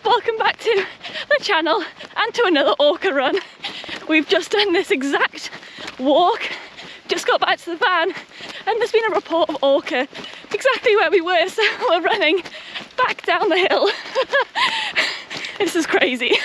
Welcome back to the channel and to another orca run. We've just done this exact walk, just got back to the van, and there's been a report of orca exactly where we were, so we're running back down the hill. This is crazy.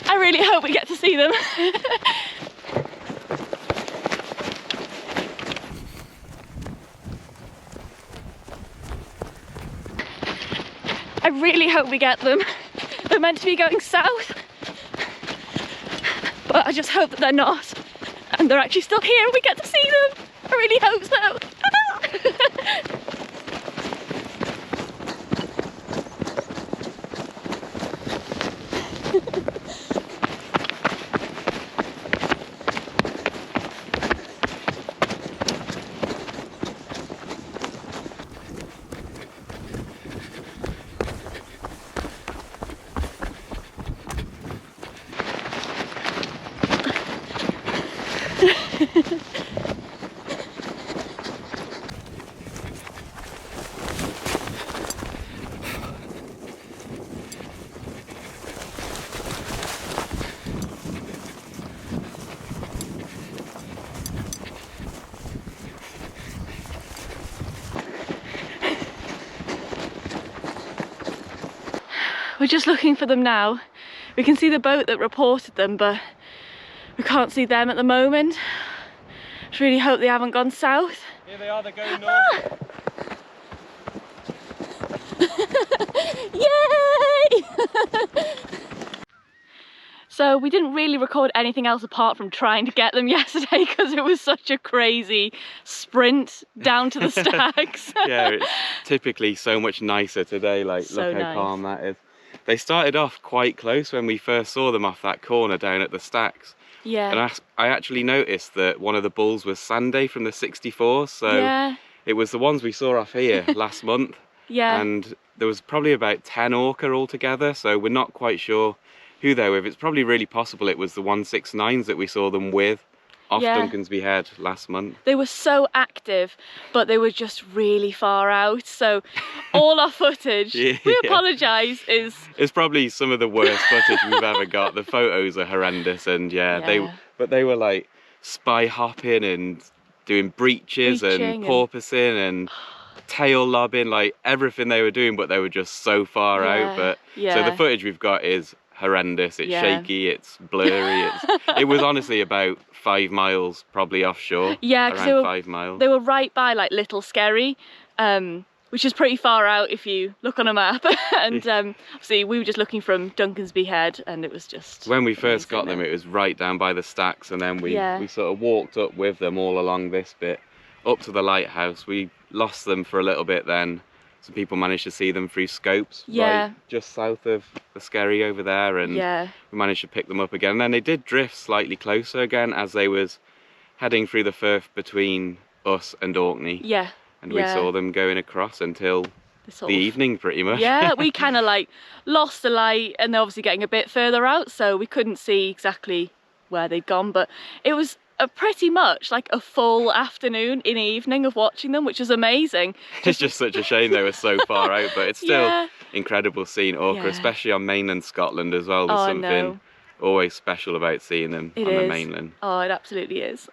I really hope we get to see them. I really hope we get them. They're meant to be going south, but I just hope that they're not, and they're actually still here and we get to see them. I really hope so. We're just looking for them now. We can see the boat that reported them, but we can't see them at the moment. Just really hope they haven't gone south. Here they are, they're going north. Yay! So we didn't really record anything else apart from trying to get them yesterday because it was such a crazy sprint down to the stacks. Yeah, it's typically so much nicer today, like So look how nice. calm that is. They started off quite close when we first saw them off that corner down at the stacks. Yeah. And I actually noticed that one of the bulls was Sanday from the 64, so Yeah. it was the ones we saw off here last month. Yeah. And there was probably about 10 orca altogether, so we're not quite sure who they're with. It's probably really possible it was the 169s that we saw them with off Yeah. Duncansby Head last month. They were so active, but they were just really far out. So all our footage, Yeah. we apologise, is... It's probably some of the worst footage we've ever got. The photos are horrendous, and yeah. They were like spy hopping and doing breaches and porpoising and tail lobbing, like everything they were doing, but they were just so far out. But so the footage we've got is horrendous. It's shaky, it's blurry. It was honestly about 5 miles probably offshore. Yeah, because they were 5 miles. They were right by like Little Skerry, which is pretty far out if you look on a map. And obviously we were just looking from Duncansby Head, and it was just when we first got them, it was right down by the stacks, and then we sort of walked up with them all along this bit up to the lighthouse. We lost them for a little bit then. Some people managed to see them through scopes, right just south of the Skerry over there, and we managed to pick them up again. And then they did drift slightly closer again as they was heading through the Firth between us and Orkney. Yeah. And we saw them going across until the evening pretty much. Yeah, we kind of like lost the light, and they're obviously getting a bit further out, so we couldn't see exactly where they'd gone, but it was pretty much like a full afternoon in evening of watching them, which is amazing. It's just such a shame they were so far out, but it's still incredible seeing orca, especially on mainland Scotland as well. There's something always special about seeing them on the mainland. Oh, it absolutely is.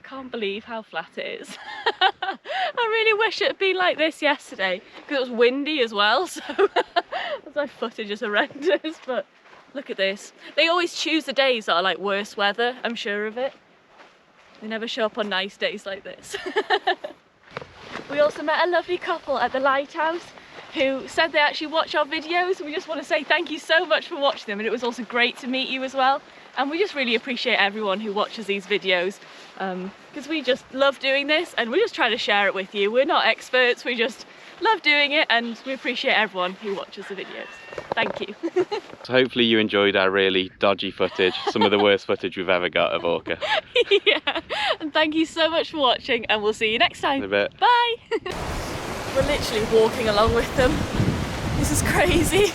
can't believe how flat it is. I really wish it had been like this yesterday, because it was windy as well, so my footage is horrendous, but look at this. They always choose the days that are like worse weather, I'm sure of it. They never show up on nice days like this. We also met a lovely couple at the lighthouse who said they actually watch our videos. We just want to say thank you so much for watching them, and it was also great to meet you as well. And we just really appreciate everyone who watches these videos, because we just love doing this and we just try to share it with you. We're not experts, we just love doing it, and we appreciate everyone who watches the videos. Thank you. So hopefully you enjoyed our really dodgy footage, some of the worst footage we've ever got of Orca. Yeah, and thank you so much for watching, and we'll see you next time. In a bit. Bye. We're literally walking along with them. This is crazy.